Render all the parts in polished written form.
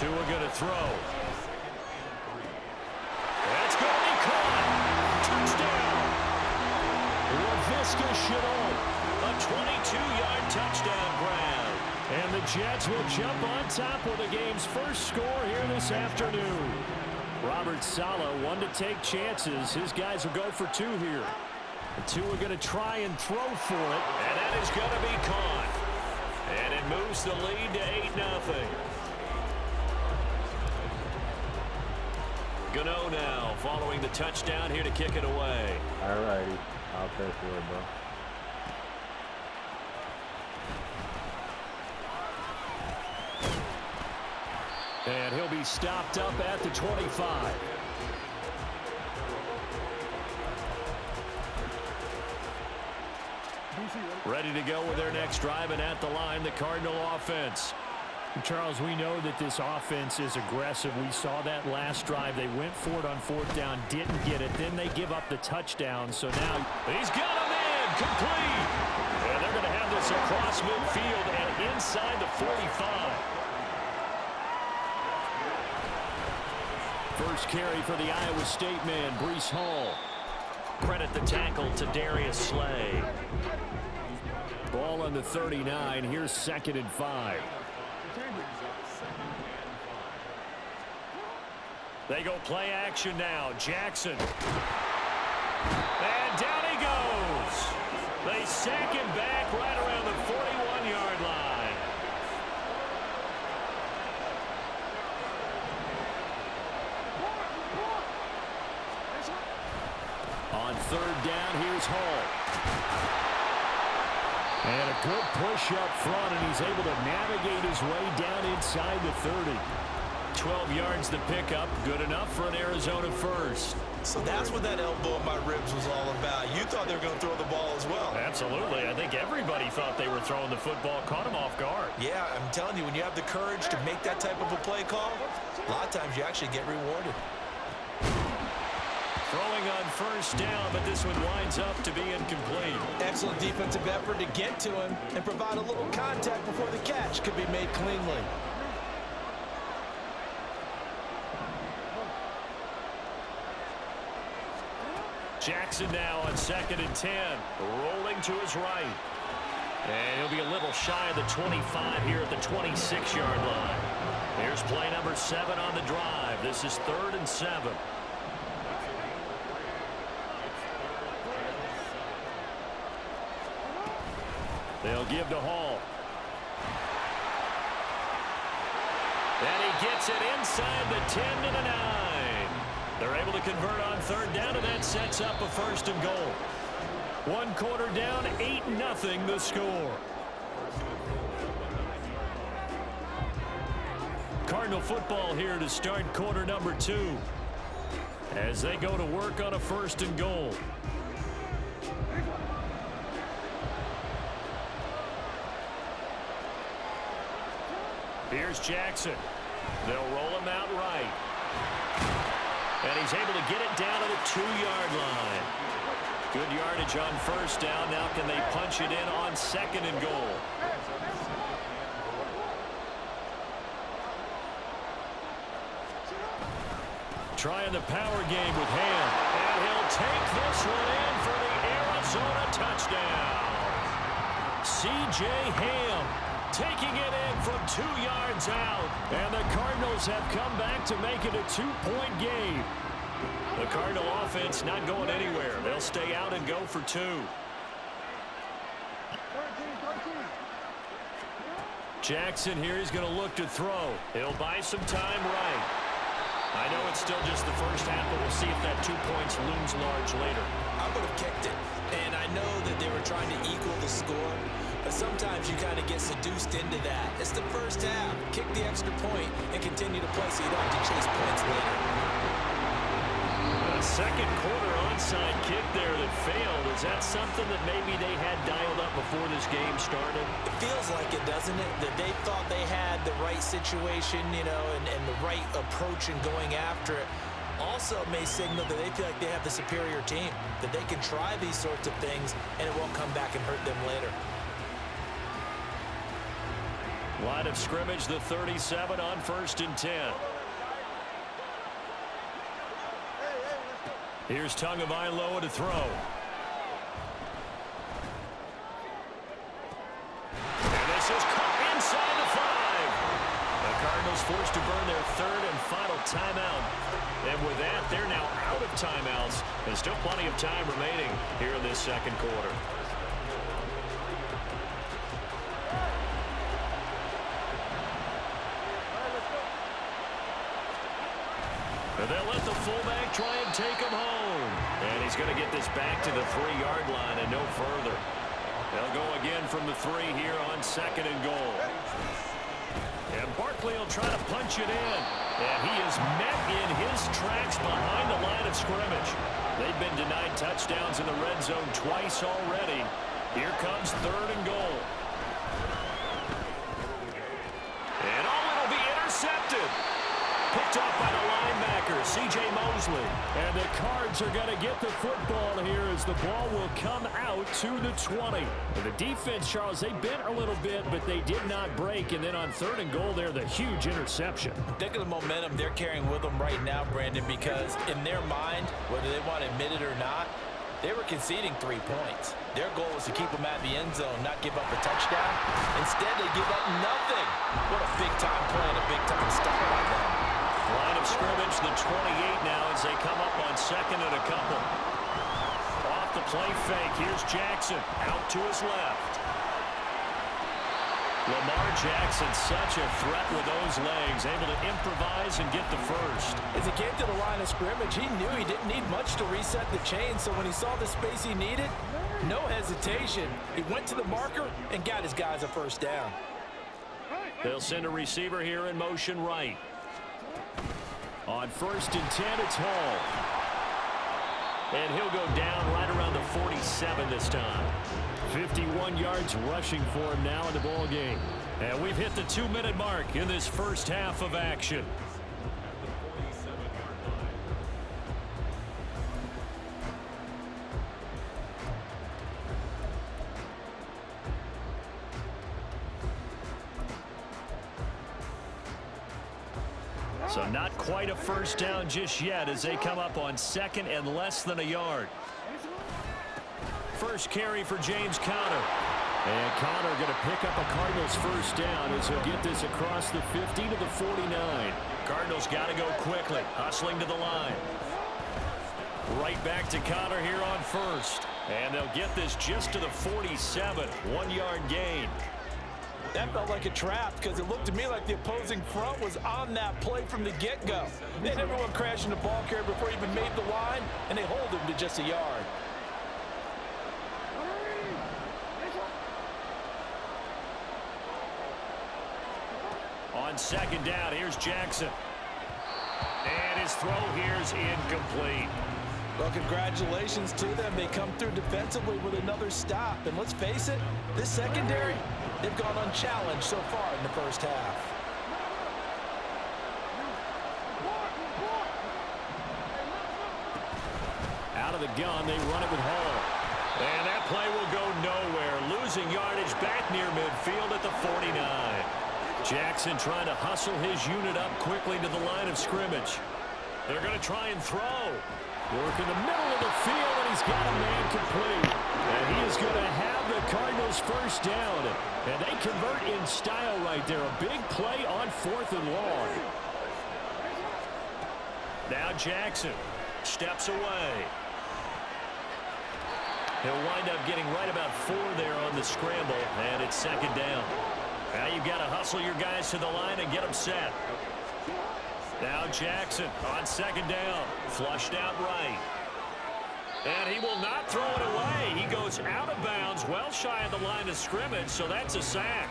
Tua going to throw. That's going to be caught. Touchdown. Laviska Shenault. A 22-yard touchdown grab. And the Jets will jump on top with the game's first score here this afternoon. Robert Saleh, one to take chances. His guys will go for two here. The two are going to try and throw for it. And that is going to be caught. And it moves the lead to 8-0. Gano now following the touchdown here to kick it away. All righty. I'll pay for it, bro. And he'll be stopped up at the 25. Ready to go with their next drive, and at the line, the Cardinal offense. Charles, we know that this offense is aggressive. We saw that last drive. They went for it on fourth down, didn't get it. Then they give up the touchdown. So now he's got him in, complete. And they're going to have this across midfield and inside the 45. First carry for the Iowa State man, Breece Hall. Credit the tackle to Darius Slay. Ball on the 39. Here's 2nd and 5. They go play action now. Jackson. And down he goes. They sack him back right around the 41-yard line. On third down, here's Hall. And a good push up front, and he's able to navigate his way down inside the 30. 12 yards to pick up, good enough for an Arizona first. So that's what that elbow in my ribs was all about. You thought they were going to throw the ball as well. Absolutely. I think everybody thought they were throwing the football, caught him off guard. Yeah, I'm telling you, when you have the courage to make that type of a play call, a lot of times you actually get rewarded. Throwing on first down, but this one winds up to be incomplete. Excellent defensive effort to get to him and provide a little contact before the catch could be made cleanly. Jackson now on 2nd and 10, rolling to his right. And he'll be a little shy of the 25 here at the 26-yard line. Here's play number 7 on the drive. This is 3rd and 7. They'll give to Hall. And he gets it inside the 10 to the 9. They're able to convert on third down, and that sets up a 1st and goal. 1 quarter down, 8-0 the score. Cardinal football here to start quarter number 2. As they go to work on a 1st and goal. Here's Jackson. They'll roll him out right. And he's able to get it down to the 2-yard line. Good yardage on first down. Now can they punch it in on 2nd and goal? Trying the power game with Ham. And he'll take this one in for the Arizona touchdown. C.J. Ham taking it in from 2 yards out. And the Cardinals have come back to make it a 2-point game. The Cardinal offense not going anywhere. They'll stay out and go for 2. Jackson here is going to look to throw. He'll buy some time right. I know it's still just the first half, but we'll see if that 2 points looms large later. I would have kicked it. And I know that they were trying to equal the score, but sometimes you kind of get seduced into that. It's the first half. Kick the extra point and continue to play so you don't have to chase points later. A second quarter onside kick there that failed. Is that something that maybe they had dialed up before this game started? It feels like it, doesn't it? That they thought they had the right situation, you know, and the right approach in going after it. Also may signal that they feel like they have the superior team, that they can try these sorts of things and it won't come back and hurt them later. Line of scrimmage, the 37 on 1st and 10. Here's Tagovailoa to throw. And this is caught inside the 5. The Cardinals forced to burn their 3rd and final timeout. And with that, they're now out of timeouts. There's still plenty of time remaining here in this second quarter. And they'll let the fullback try and take him home. And he's going to get this back to the 3-yard line and no further. They'll go again from the 3 here on 2nd and goal. And Barkley will try to punch it in. And he is met in his tracks behind the line of scrimmage. They've been denied touchdowns in the red zone twice already. Here comes 3rd and goal. And it'll be intercepted. Picked off by the linebacker, C.J. Mosley. And the Cards are going to get the football here as the ball will come out to the 20. And the defense, Charles, they bent a little bit, but they did not break. And then on 3rd and goal there, the huge interception. Think of the momentum they're carrying with them right now, Brandon, because in their mind, whether they want to admit it or not, they were conceding 3 points. Their goal was to keep them out of the end zone, not give up a touchdown. Instead, they give up nothing. What a big-time play and a big-time stop by them. Line of scrimmage, the 28 now as they come up on 2nd and a couple. Off the play fake, here's Jackson out to his left. Lamar Jackson, such a threat with those legs, able to improvise and get the first. As he came to the line of scrimmage, he knew he didn't need much to reset the chain, so when he saw the space he needed, no hesitation. He went to the marker and got his guys a first down. They'll send a receiver here in motion right. On 1st and 10, it's Hall. And he'll go down right around the 47 this time. 51 yards rushing for him now in the ball game. And we've hit the 2-minute mark in this first half of action. So not quite a first down just yet as they come up on 2nd and less than a yard. First carry for James Conner. And Conner going to pick up a Cardinals first down as he'll get this across the 50 to the 49. Cardinals got to go quickly, hustling to the line. Right back to Conner here on 1st. And they'll get this just to the 47, 1-yard gain. That felt like a trap because it looked to me like the opposing front was on that play from the get-go. They had everyone crashing the ball carrier before he even made the line, and they hold him to just a yard. On 2nd down, here's Jackson. And his throw here is incomplete. Well, congratulations to them. They come through defensively with another stop. And let's face it, this secondary, they've gone unchallenged so far in the first half. Out of the gun, they run it with Hall. And that play will go nowhere. Losing yardage back near midfield at the 49. Jackson trying to hustle his unit up quickly to the line of scrimmage. They're going to try and throw. Work in the middle of the field, and he's got a man complete. And he is going to have the Cardinals first down. And they convert in style right there. A big play on 4th and long. Now Jackson steps away. He'll wind up getting right about 4 there on the scramble, and it's 2nd down. Now you've got to hustle your guys to the line and get them set. Now Jackson on 2nd down, flushed out right. And he will not throw it away. He goes out of bounds, well shy of the line of scrimmage, so that's a sack.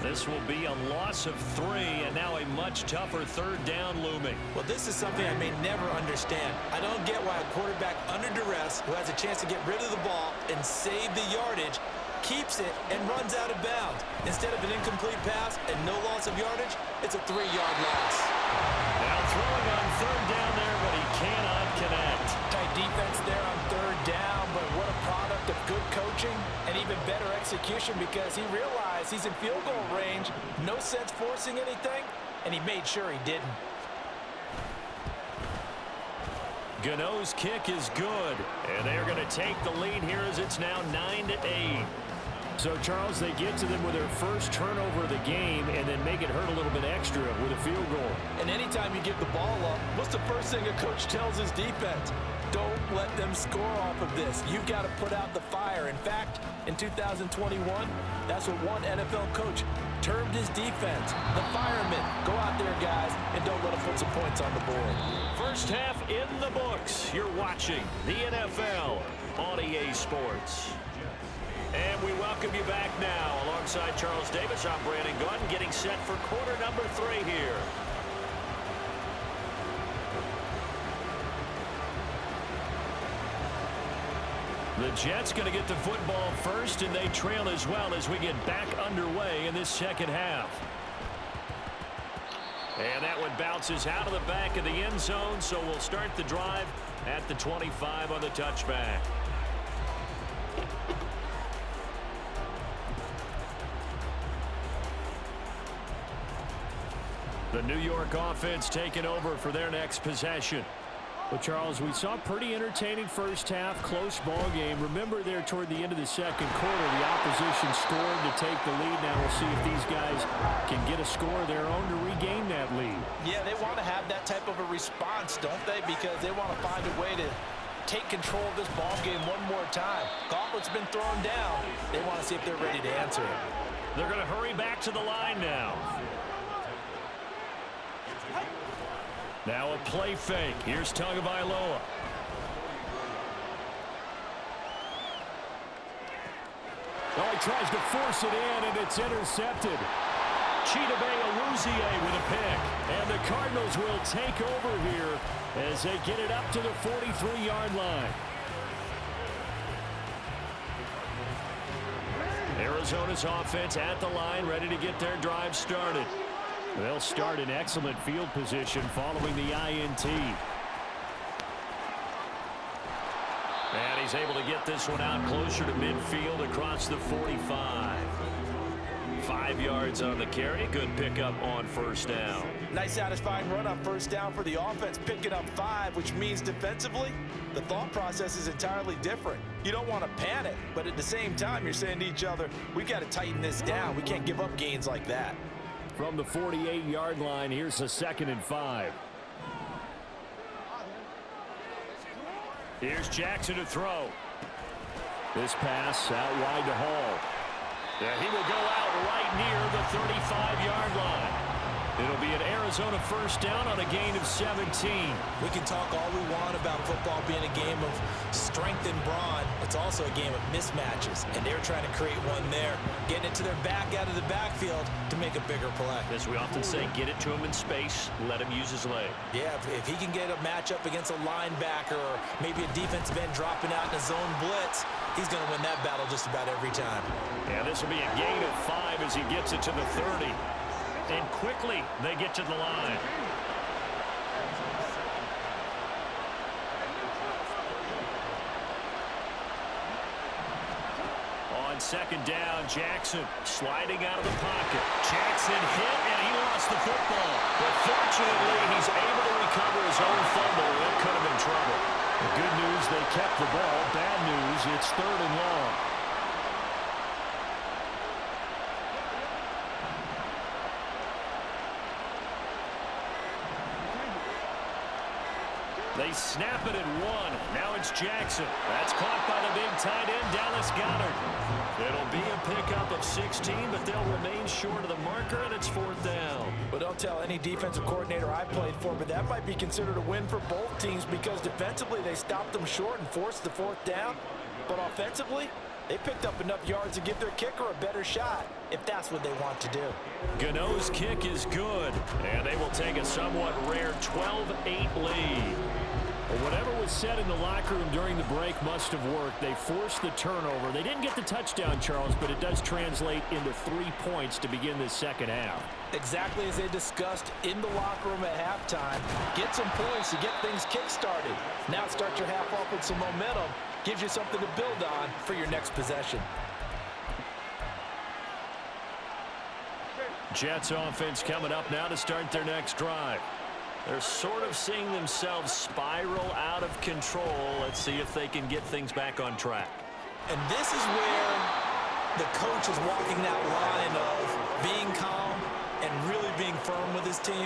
This will be a loss of 3, and now a much tougher 3rd down looming. Well, this is something I may never understand. I don't get why a quarterback under duress who has a chance to get rid of the ball and save the yardage keeps it and runs out of bounds. Instead of an incomplete pass and no loss of yardage, it's a 3-yard loss. Now throwing on 3rd down there, but he cannot connect. Tight defense there on 3rd down, but what a product product of good coaching and even better execution because he realized he's in field goal range, no sense forcing anything, and he made sure he didn't. Gano's kick is good, and they're going to take the lead here as it's now 9-8. So, Charles, they get to them with their first turnover of the game and then make it hurt a little bit extra with a field goal. And anytime you give the ball up, what's the first thing a coach tells his defense? Don't let them score off of this. You've got to put out the fire. In fact, in 2021, that's what one NFL coach termed his defense. The firemen. Go out there, guys, and don't let them put some points on the board. First half in the books. You're watching the NFL on EA Sports. And we welcome you back now. Alongside Charles Davis, I'm Brandon Gunn, getting set for quarter number 3 here. The Jets going to get the football first, and they trail as well as we get back underway in this second half. And that one bounces out of the back of the end zone, so we'll start the drive at the 25 on the touchback. The New York offense taking over for their next possession. Well, Charles, we saw a pretty entertaining first half, close ball game. Remember there toward the end of the second quarter, the opposition scored to take the lead. Now we'll see if these guys can get a score of their own to regain that lead. Yeah, they want to have that type of a response, don't they? Because they want to find a way to take control of this ball game one more time. Gauntlet's been thrown down. They want to see if they're ready to answer it. They're going to hurry back to the line now. Now a play fake. Here's Tagovailoa. Oh, he tries to force it in, and it's intercepted. Chidobe Awuzie with a pick. And the Cardinals will take over here as they get it up to the 43-yard line. Arizona's offense at the line, ready to get their drive started. They'll start in excellent field position following the INT. And he's able to get this one out closer to midfield across the 45. 5 yards on the carry. Good pickup on first down. Nice satisfying run on first down for the offense, picking up 5, which means defensively, the thought process is entirely different. You don't want to panic, but at the same time, you're saying to each other, we've got to tighten this down. We can't give up gains like that. From the 48-yard line, here's a 2nd and 5. Here's Jackson to throw. This pass out wide to Hall. Yeah, he will go out right near the 35-yard line. It'll be an Arizona first down on a gain of 17. We can talk all we want about football being a game of strength and brawn. It's also a game of mismatches, and they're trying to create one there, getting it to their back out of the backfield to make a bigger play. As we often say, get it to him in space, let him use his leg. Yeah, if he can get a matchup against a linebacker or maybe a defensive end dropping out in a zone blitz, he's going to win that battle just about every time. Yeah, this will be a gain of 5 as he gets it to the 30. And quickly, they get to the line. On second down, Jackson sliding out of the pocket. Jackson hit, and he lost the football. But fortunately, he's able to recover his own fumble. It could have been trouble. The good news, they kept the ball. Bad news, it's 3rd and long. They snap it at 1. Now it's Jackson. That's caught by the big tight end, Dallas Goedert. It'll be a pickup of 16, but they'll remain short of the marker, and it's 4th down. Well, don't tell any defensive coordinator I played for, but that might be considered a win for both teams because defensively they stopped them short and forced the 4th down. But offensively, they picked up enough yards to give their kicker a better shot, if that's what they want to do. Gano's kick is good, and they will take a somewhat rare 12-8 lead. Well, whatever was said in the locker room during the break must have worked. They forced the turnover. They didn't get the touchdown, Charles, but it does translate into 3 points to begin this second half. Exactly as they discussed in the locker room at halftime. Get some points to get things kick-started. Now start your half off with some momentum. Gives you something to build on for your next possession. Jets offense coming up now to start their next drive. They're sort of seeing themselves spiral out of control. Let's see if they can get things back on track. And this is where the coach is walking that line of being calm and really being firm with his team.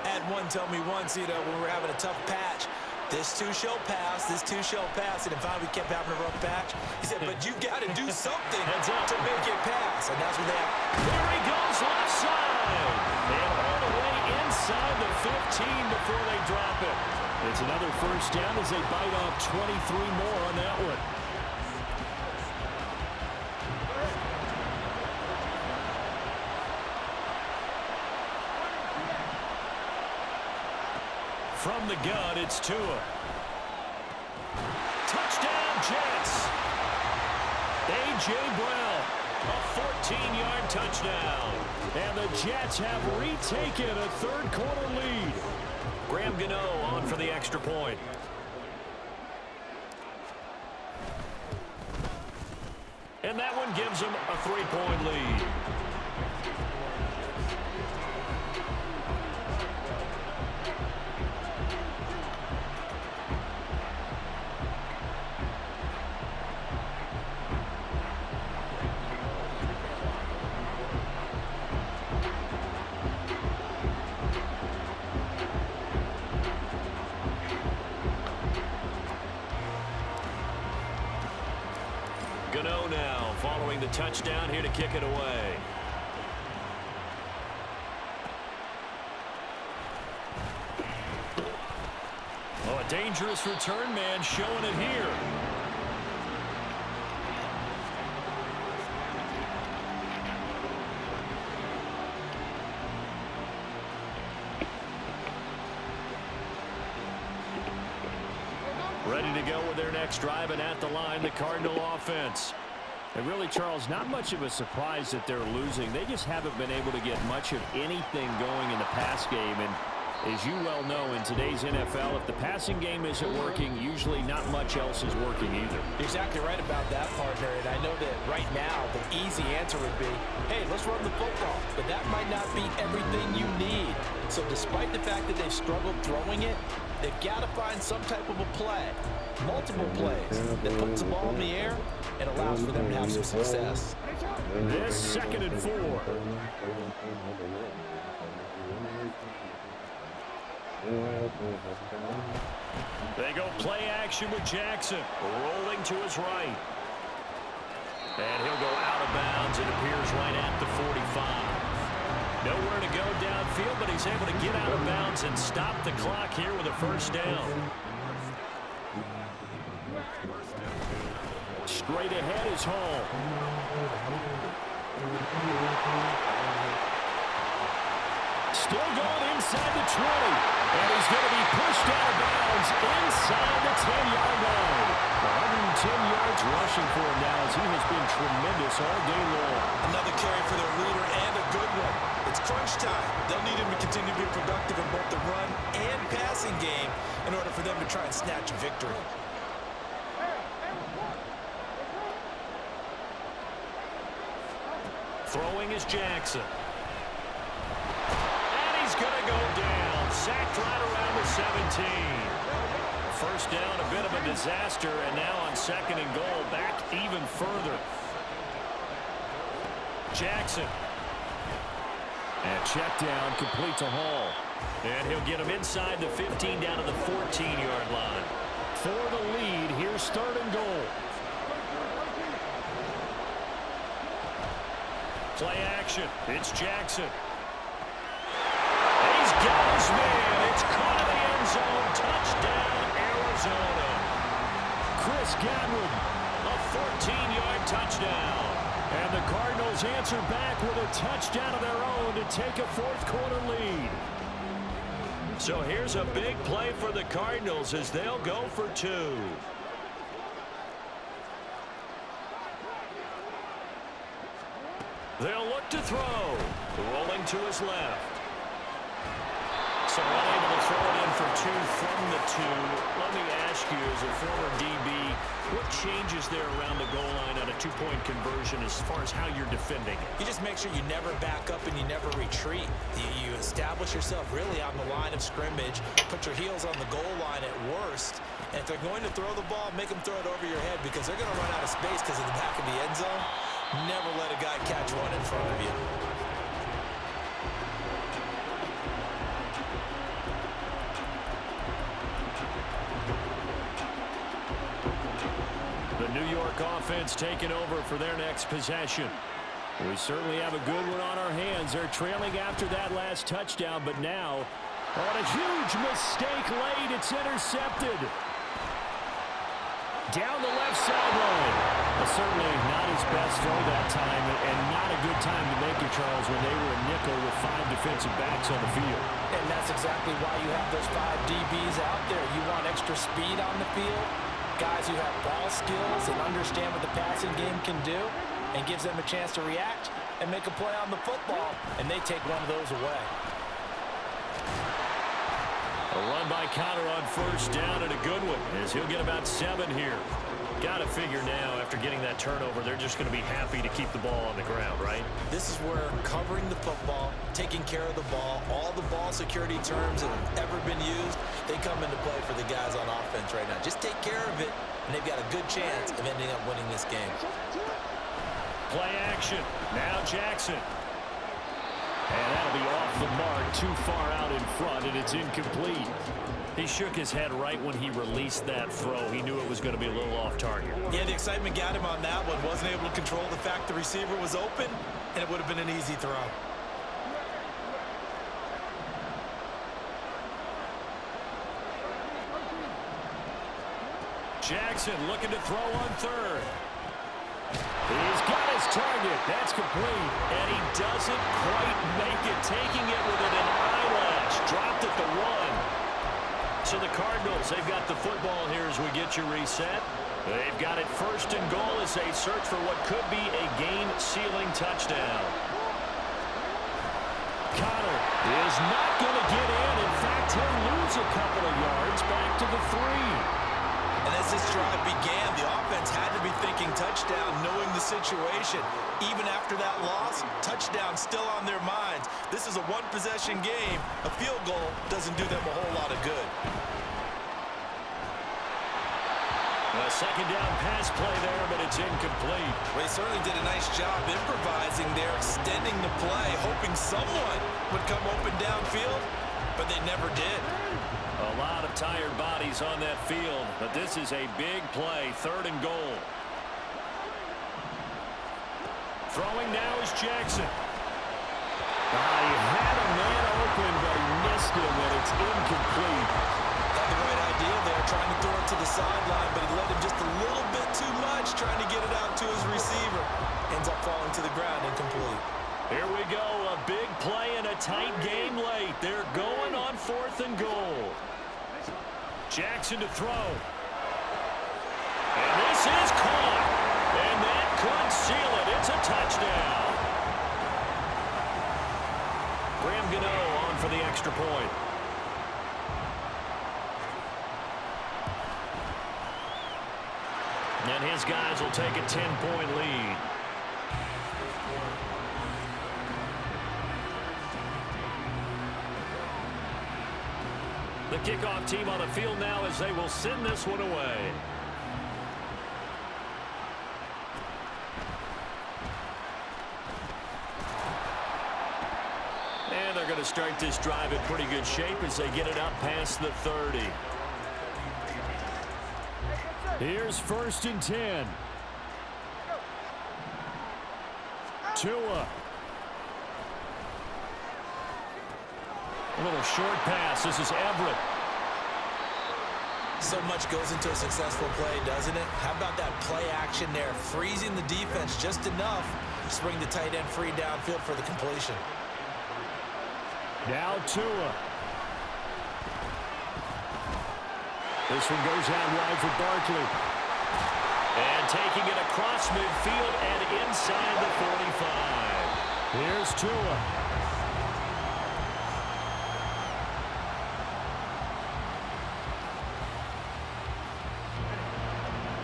I had one tell me once, when we were having a tough patch, this too shall pass, this too shall pass. And finally we kept having a rough patch. He said, but you got to do something to make it pass. And that's what they have. There he goes, left side. And all the way inside the 15 before they drop it. It's another first down as they bite off 23 more on that one. From the gun, it's Tua. Touchdown, Jets. A.J. Brown, a 14-yard touchdown. And the Jets have retaken a third-quarter lead. Graham Gano on for the extra point. And that one gives them a 3-point lead. Gano now following the touchdown here to kick it away. Oh, a dangerous return man showing it here. Ready to go with their next drive, and at the line, the Cardinal offense. And really, Charles, not much of a surprise that they're losing. They just haven't been able to get much of anything going in the pass game. And as you well know, in today's NFL, if the passing game isn't working, usually not much else is working either. You're exactly right about that, partner. And I know that right now the easy answer would be, hey, let's run the football. But that might not be everything you need. So despite the fact that they've struggled throwing it, they've got to find some type of a play, multiple plays, that puts the ball in the air and allows for them to have some success. This 2nd and 4. They go play action with Jackson, rolling to his right. And he'll go out of bounds. It appears right at the 45. Nowhere to go downfield, but he's able to get out of bounds and stop the clock here with a first down. Straight ahead is Hall. Still going inside the 20. And he's going to be pushed out of bounds inside the 10-yard line. 110 yards rushing for him now as he has been tremendous all day long. Another carry for their leader and a good one. It's crunch time. They'll need him to continue to be productive in both the run and passing game in order for them to try and snatch a victory. Throwing is Jackson. And he's going to go down. Sacked right around the 17. First down, a bit of a disaster, and now on 2nd and goal, back even further. Jackson. And check down, complete to Hall. And he'll get him inside the 15 down to the 14-yard line. For the lead, here's 3rd and goal. Play action. It's Jackson. And he's got his man. It's caught in the end zone. Touchdown, Arizona. Chris Godwin. A 14-yard touchdown. And the Cardinals answer back with a touchdown of their own to take a 4th-quarter lead. So here's a big play for the Cardinals as they'll go for 2. They'll look to throw. Rolling to his left. So unable to throw it in for 2 from the 2. Let me ask you, as a former DB, what changes there around the goal line on a 2-point conversion as far as how you're defending? You just make sure you never back up and you never retreat. You establish yourself really on the line of scrimmage, put your heels on the goal line at worst, and if they're going to throw the ball, make them throw it over your head because they're going to run out of space because of the back of the end zone. Never let a guy catch one in front of you. The New York offense taking over for their next possession. We certainly have a good one on our hands. They're trailing after that last touchdown, but now on a huge mistake late, it's intercepted. Down the left sideline. Certainly not his best throw that time, and not a good time to make it, Charles, when they were a nickel with 5 defensive backs on the field. And that's exactly why you have those 5 DBs out there. You want extra speed on the field, guys who have ball skills and understand what the passing game can do, and gives them a chance to react and make a play on the football, and they take one of those away. A run by Connor on first down, and a good one, as he'll get about 7 here. Got to figure now, after getting that turnover, they're just going to be happy to keep the ball on the ground, right? This is where covering the football, taking care of the ball, all the ball security terms that have ever been used, they come into play for the guys on offense right now. Just take care of it, and they've got a good chance of ending up winning this game. Play action. Now Jackson. And that'll be off the mark, too far out in front, and it's incomplete. He shook his head right when he released that throw. He knew it was going to be a little off target. Yeah, the excitement got him on that one. Wasn't able to control the fact the receiver was open, and it would have been an easy throw. Jackson looking to throw on third. He's got his target. That's complete. And he doesn't quite make it, taking it within an eyelash. Dropped at the 1. So the Cardinals, they've got the football here as we get you reset. They've got it first and goal as they search for what could be a game-sealing touchdown. Connor is not going to get in. In fact, he'll lose a couple of yards back to the 3. And as this drive began, the offense had to be thinking touchdown, knowing the situation. Even after that loss, touchdown still on their minds. This is a one-possession game. A field goal doesn't do them a whole lot of good. A second down pass play there, but it's incomplete. Well, they certainly did a nice job improvising there, extending the play, hoping someone would come open downfield, but they never did. A lot of tired bodies on that field, but this is a big play, 3rd and goal. Throwing now is Jackson. He had a man open, but he missed him, and it's incomplete. Had the right idea there, trying to throw it to the sideline, but he let him just a little bit too much, trying to get it out to his receiver. Ends up falling to the ground, incomplete. Here we go, a big play and a tight game late. They're going on 4th and goal. Jackson to throw. And this is caught. And that could seal it. It's a touchdown. Graham Gano on for the extra point. And his guys will take a 10-point lead. The kickoff team on the field now as they will send this one away. And they're going to start this drive in pretty good shape as they get it up past the 30. Here's 1st and 10. Tua. A little short pass. This is Everett. So much goes into a successful play, doesn't it? How about that play action there? Freezing the defense just enough to bring the tight end free downfield for the completion. Now Tua. This one goes out wide for Barkley. And taking it across midfield and inside the 45. Here's Tua.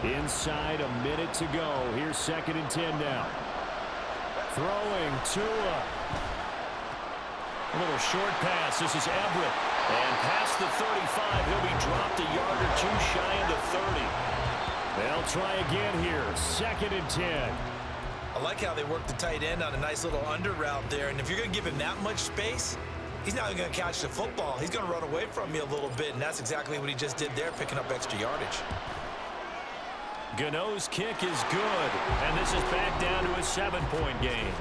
Inside, a minute to go. Here's 2nd and 10 now. Throwing Tua. A little short pass. This is Everett. And past the 35, he'll be dropped a yard or two shy of the 30. They'll try again here. 2nd and 10. I like how they work the tight end on a nice little under route there. And if you're going to give him that much space, he's not even going to catch the football. He's going to run away from you a little bit, and that's exactly what he just did there, picking up extra yardage. Gano's kick is good, and this is back down to a 7-point game.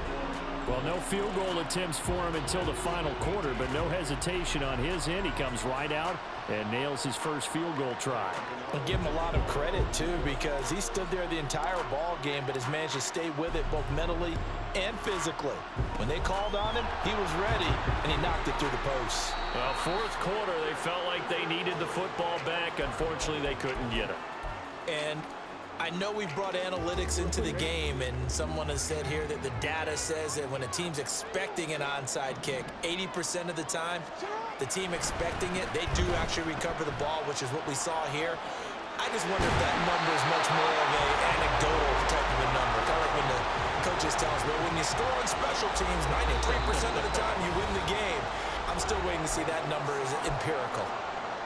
Well, no field goal attempts for him until the final quarter, but no hesitation on his end. He comes right out and nails his first field goal try. I'll give him a lot of credit, too, because he stood there the entire ball game, but has managed to stay with it both mentally and physically. When they called on him, he was ready, and he knocked it through the posts. Well, fourth quarter, they felt like they needed the football back. Unfortunately, they couldn't get it. And I know we brought analytics into the game, and someone has said here that the data says that when a team's expecting an onside kick, 80% of the time, the team expecting it, they do actually recover the ball, which is what we saw here. I just wonder if that number is much more of an anecdotal type of a number. Kind of like when the coaches tell us, well, when you score on special teams, 93% of the time you win the game. I'm still waiting to see that number is empirical.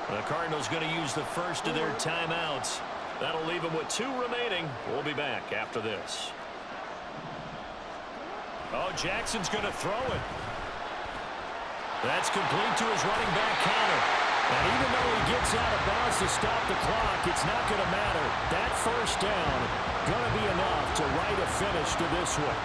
The Cardinals going to use the first of their timeouts. That'll leave them with 2 remaining. We'll be back after this. Oh, Jackson's going to throw it. That's complete to his running back counter. And even though he gets out of bounds to stop the clock, it's not going to matter. That first down going to be enough to write a finish to this one.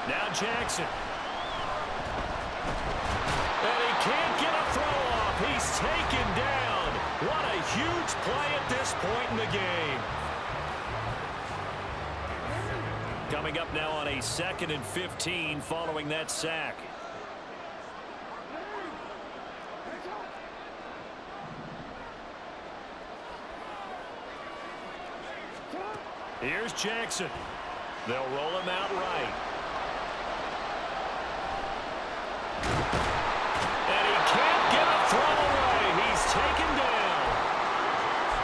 Now Jackson. And he can't get a throw off. He's taken down. What a huge play at this point in the game. Coming up now on a 2nd and 15 following that sack. Here's Jackson. They'll roll him out right. And he can't get a throw away. He's taken down.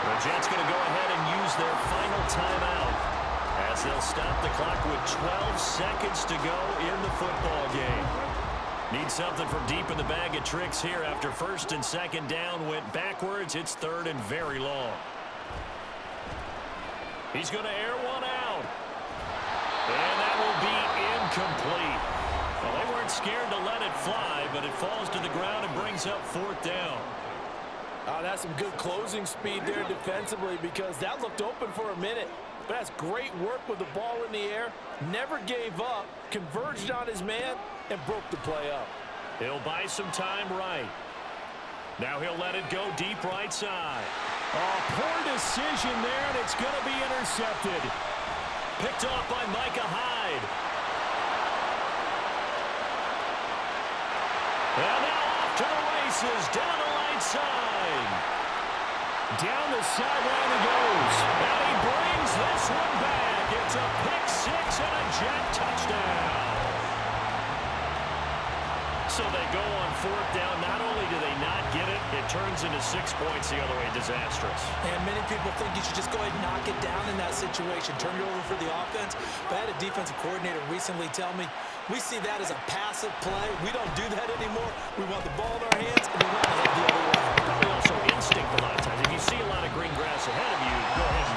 The Jets going to go ahead and use their final timeout as they'll stop the clock with 12 seconds to go in the football game. Need something from deep in the bag of tricks here after 1st and 2nd down went backwards. It's 3rd and very long. He's going to air one out. And that will be incomplete. Well, they weren't scared to let it fly, but it falls to the ground and brings up 4th down. That's some good closing speed there defensively, because that looked open for a minute. But that's great work with the ball in the air. Never gave up, converged on his man, and broke the play up. He'll buy some time right. Now he'll let it go deep right side. Oh, poor decision there, and it's going to be intercepted. Picked off by Micah Hyde. And now off to the races, down the right side. Down the sideline he goes. And he brings this one back. It's a pick 6 and a Jet touchdown. So they go on 4th down. Not only do they not get it, it turns into 6 points the other way. Disastrous. And many people think you should just go ahead and knock it down in that situation. Turn it over for the offense. But I had a defensive coordinator recently tell me, we see that as a passive play. We don't do that anymore. We want the ball in our hands, and we want to head the other way. Probably also instinct a lot of times. If you see a lot of green grass ahead of you, go ahead and